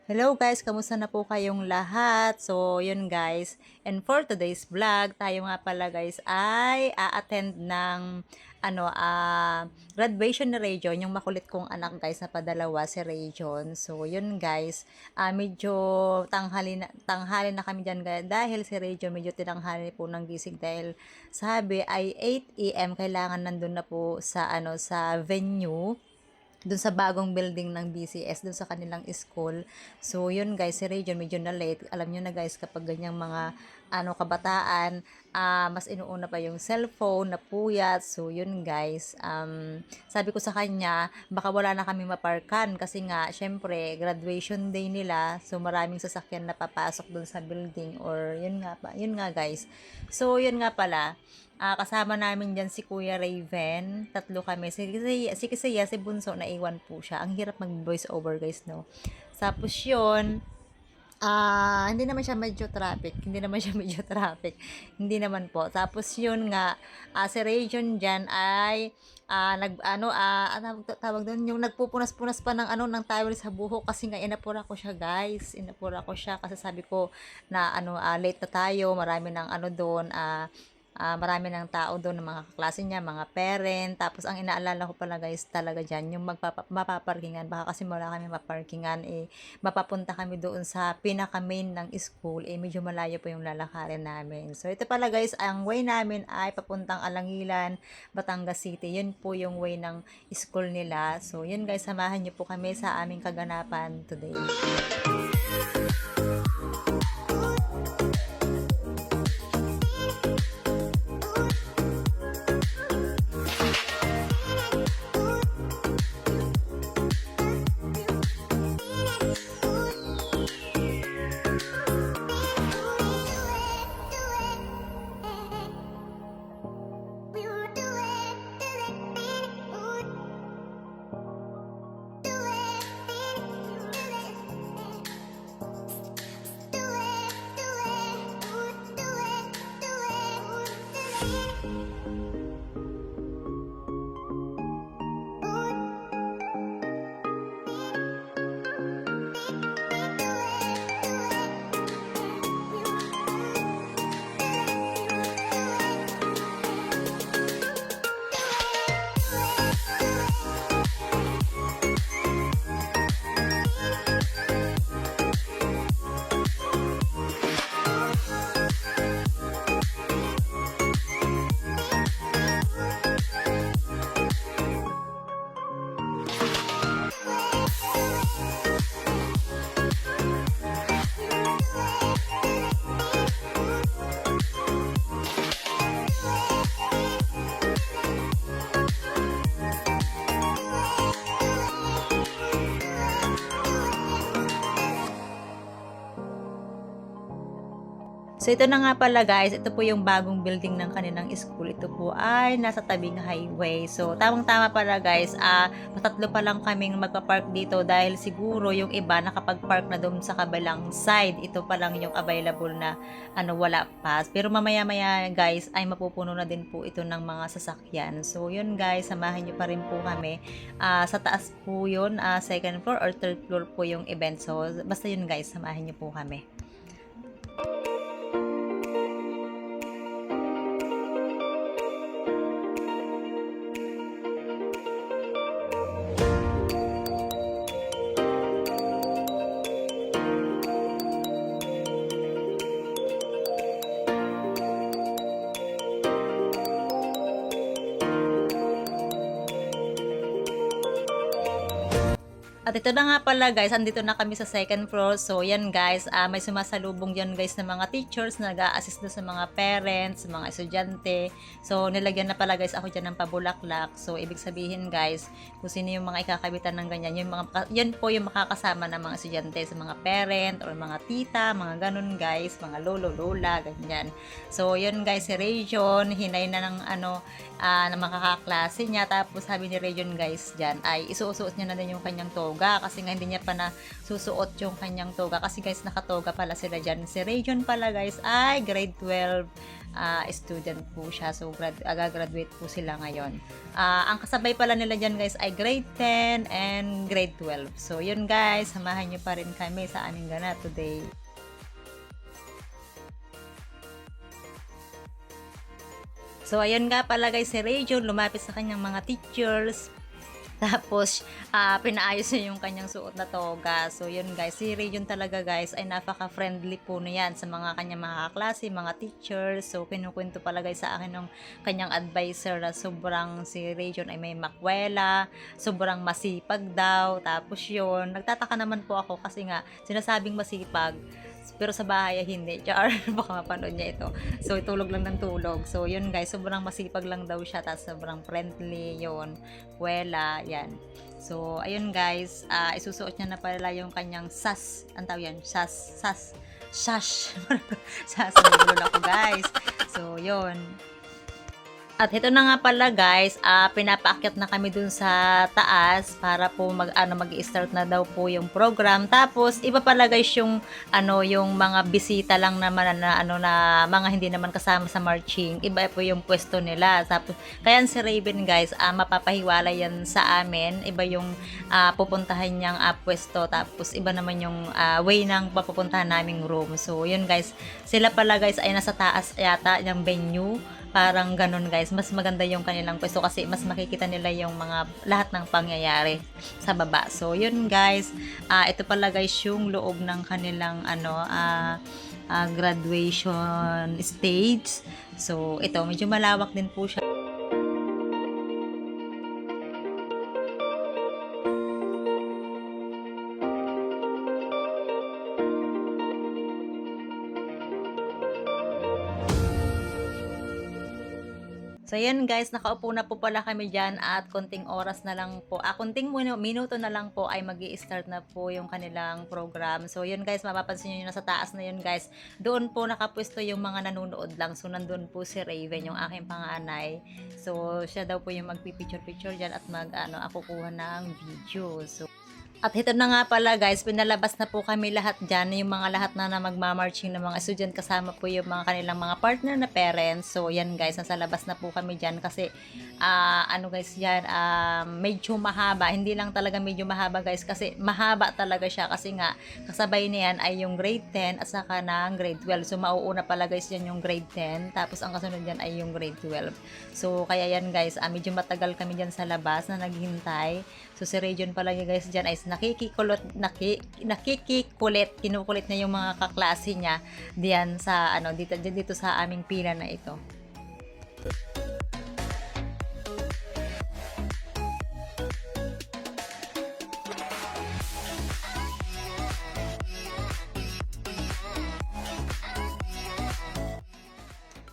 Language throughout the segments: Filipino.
Hello guys, kamusta na po kayong lahat? So, yun guys. And for today's vlog, tayo nga pala guys ay a-attend ng graduation ni Rayon, yung makulit kong anak guys na padalawa si Rayon. So, yun guys, medyo tanghali na kami dyan guys dahil si Rayon medyo tinanghali po ng gising dahil sabi ay 8 AM kailangan nandun na po sa sa venue dun sa bagong building ng BCS, dun sa kanilang school. So, yun guys, si Rayon medyo na late. Alam nyo na guys, kapag ganyang mga kabataan, mas inuuna pa yung cellphone na puyat. So, yun guys, sabi ko sa kanya, baka wala na kami maparkan kasi nga, syempre, graduation day nila. So, maraming sasakyan na papasok dun sa building or yun nga guys. So, yun nga pala. Kasama namin dyan si Kuya Raven. Tatlo kami. Si Bunso, naiwan po siya. Ang hirap mag-voice over guys, no? Tapos yun, hindi naman siya medyo traffic. Hindi naman po. Tapos yun nga, si Rayon dyan ay tawag doon, yung nagpupunas-punas pa ng ng towel sa buhok kasi nga inapura ko siya guys. Inapura ko siya kasi sabi ko na late na tayo. Marami ng doon, marami ng tao doon, ng mga kaklase niya, mga parent. Tapos ang inaalala ko pala guys talaga dyan, yung mapaparkingan. Baka kasi wala kami maparkingan, mapapunta kami doon sa pinaka main ng school, medyo malayo po yung lalakarin namin. So ito pala guys, ang way namin ay papuntang Alangilan, Batangas City. Yun po yung way ng school nila. So yun guys, samahan niyo po kami sa aming kaganapan today. So, ito na nga pala guys, ito po yung bagong building ng kanilang school. Ito po ay nasa tabing highway. So, tamang-tama pala guys, patatlo pa lang kaming magpa-park dito dahil siguro yung iba nakapag-park na doon sa kabilang side. Ito pa lang yung available na wala pa. Pero mamaya-maya guys, ay mapupuno na din po ito ng mga sasakyan. So, yun guys, samahan nyo pa rin po kami. Sa taas po yun, second floor or third floor po yung event. So, basta yun guys, samahan nyo po kami. At ito na nga pala guys, andito na kami sa second floor. So yan guys, may sumasalubong yan guys ng mga teachers na nag-a-assist doon sa mga parents, mga estudyante. So nilagyan na pala guys ako dyan ng pabulaklak. So ibig sabihin guys, kung sino yung mga ikakabitan ng ganyan, yan po yung makakasama ng mga estudyante sa mga parent or mga tita, mga ganun guys, mga lolo, lola, ganyan. So yun guys, si Rayon, hinay na ng na makakaklase niya. Tapos sabi ni Rayon guys dyan, ay isusuot niya na din yung kanyang toga kasi nga hindi niya pa na susuot yung kanyang toga kasi guys nakatoga pala sila dyan. Si Rayon pala guys ay grade 12 student po siya. So, gagraduate po sila ngayon. Ang kasabay pala nila dyan guys ay grade 10 and grade 12. So, yun guys, samahan nyo pa rin kami sa aming gana today. So, ayun nga pala guys, si Rayjon lumapit sa kanyang mga teachers. Tapos, pinaayos niya yung kanyang suot na toga. So, yun guys, si Rayjon talaga guys ay napaka-friendly po na yan sa mga kanyang mga kaklase, mga teachers. So, kinukwento pala guys sa akin ng kanyang advisor na sobrang si Rayjon ay may makwela, sobrang masipag daw. Tapos yun, nagtataka naman po ako kasi nga, sinasabing masipag, pero sa bahay ay hindi. Char, baka mapanood niya ito. So, tulog lang ng tulog. So, yun guys, sobrang masipag lang daw siya. Tapos, sobrang friendly, yun. Kwela, yan. So, ayun guys, isusuot niya na pala yung kanyang sas. Ang tawag yan? Sas. Sash. Sas. Nagulol ako guys. So, yun. At ito na nga pala guys, pinapaakyat na kami dun sa taas para po mag-start na daw po yung program. Tapos iba pala guys yung yung mga bisita lang naman na mga hindi naman kasama sa marching. Iba po yung pwesto nila. Tapos kaya si Raven guys, mapapahiwala yan sa amin. Iba yung pupuntahan niyang pwesto. Tapos iba naman yung way ng papupuntahan naming room. So yun guys, sila pala guys ay nasa taas yata ng venue. Parang ganun guys, mas maganda yung kanilang pwesto kasi mas makikita nila yung mga lahat ng pangyayari sa baba. So yun guys, ito pala guys yung loob ng kanilang graduation stage. So ito medyo malawak din po siya. So, yan guys, nakaupo na po pala kami dyan at konting oras na lang po, konting minuto na lang po ay magi-start na po yung kanilang program. So, yun guys, mapapansin nyo nasa taas na yun guys. Doon po nakapwesto yung mga nanonood lang. So, nandun po si Raven, yung aking panganay. So, siya daw po yung magpipicture-picture dyan at kukuha ng video. So, at ito na nga pala guys, pinalabas na po kami lahat dyan, yung mga lahat na magmamarching ng mga estudyant kasama po yung mga kanilang mga partner na parents. So yan guys, nasa labas na po kami dyan kasi guys yan, medyo mahaba, hindi lang talaga medyo mahaba guys kasi mahaba talaga siya kasi nga kasabay niyan ay yung grade 10 at saka ng grade 12. So mauuna pala guys yan yung grade 10 tapos ang kasunod yan ay yung grade 12. So kaya yan guys, medyo matagal kami dyan sa labas na naghihintay. So si Rayjon pala guys dyan ay nakikikulit, kinukulit na yung mga kaklase niya diyan sa dito sa aming pila na ito.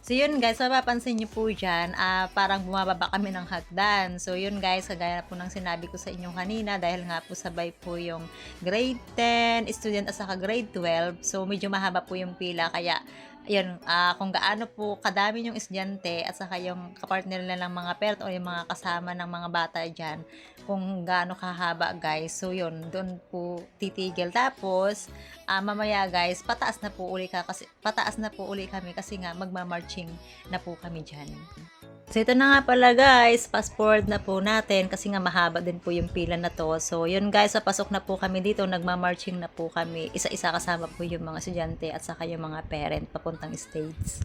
So yun guys, mapapansin nyo po dyan, parang bumababa kami ng hagdan. So yun guys, kagaya po ng sinabi ko sa inyo kanina, dahil nga po sabay po yung grade 10 student at saka grade 12. So medyo mahaba po yung pila, kaya yun, kung gaano po kadami yung estudyante at saka yung kapartner nila ng mga parent o yung mga kasama ng mga bata dyan, kung gaano kahaba guys. So yun, doon po titigil. Tapos mamaya guys, pataas na po uli kami kasi nga magma-marching na po kami dyan. So ito na nga pala guys, fast forward na po natin kasi nga mahaba din po yung pila na to. So yun guys, pasok na po kami dito, nagma-marching na po kami. Isa-isa kasama po yung mga estudyante at saka yung mga parent papuntang stage.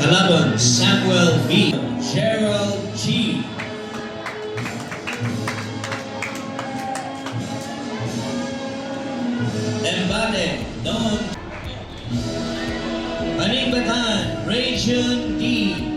Kalaban, Samuel B. Gerald G. Embate, Don. Panibatan, Region D.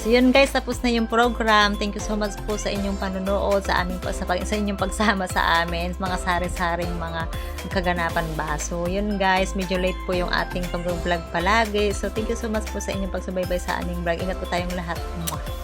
So yun guys, tapos na yung program. Thank you so much po sa inyong panunood, sa inyong pagsama sa amin, mga sari-saring mga kaganapan ba. So yun guys, medyo late po yung ating pag-vlog palagi. So thank you so much po sa inyong pagsubaybay sa aming vlog. Ingat po tayong lahat. Mwah!